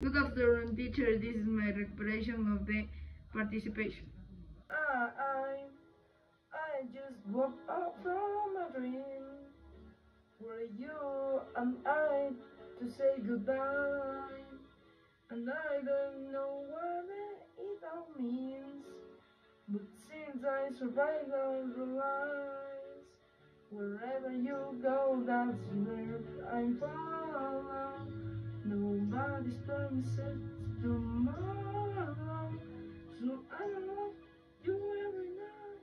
Good afternoon, teacher. This is my recuperation of the participation. I just woke up from a dream where you and I to say goodbye, and I don't know what it all means, but since I survived, I realize wherever you go, that's where I follow. Nobody's promises tomorrow, so I love you every night,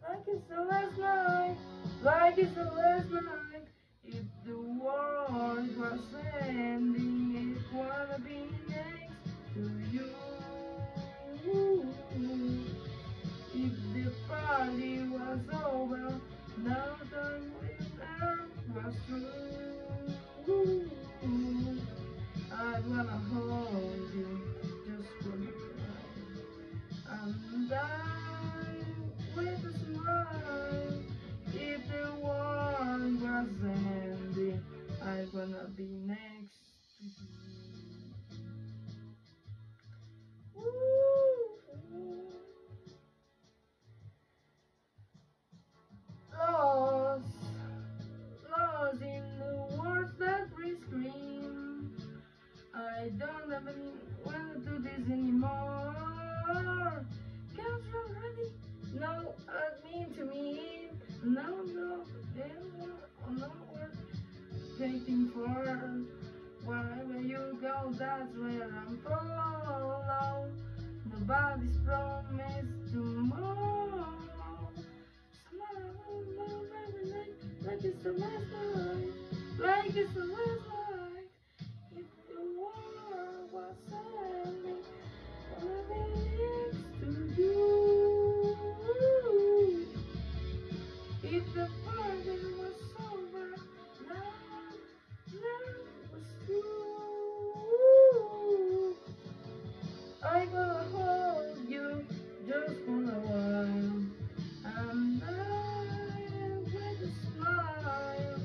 like it's the last night, like it's the last night. If the world was ending, it wanna be next to you. If the party was over, now the winner was through. I'd wanna hold you, just wanna cry and die with a smile. If the world was ending, I'd wanna be next to you. Ooh. Lost, lost in the words that we scream. I don't even wanna do this anymore. Cause you already know what it mean to me. No, no, no worth waiting for. Wherever you go, that's where I'm follow. Nobody's promised tomorrow. Smile every night, like it's the last night, like it's the last night. If the world was ending, wanna be next to you. If the party was over, now was through. I gonna hold you just for a while, and I with a smile.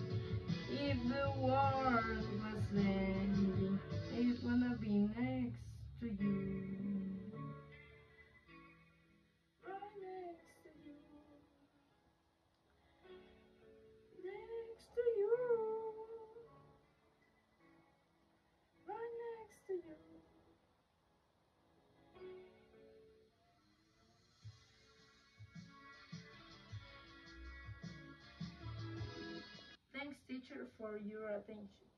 If the world was ending, it wanna be next to you, right next to you, next to you, right next to you. Thanks, teacher, for your attention.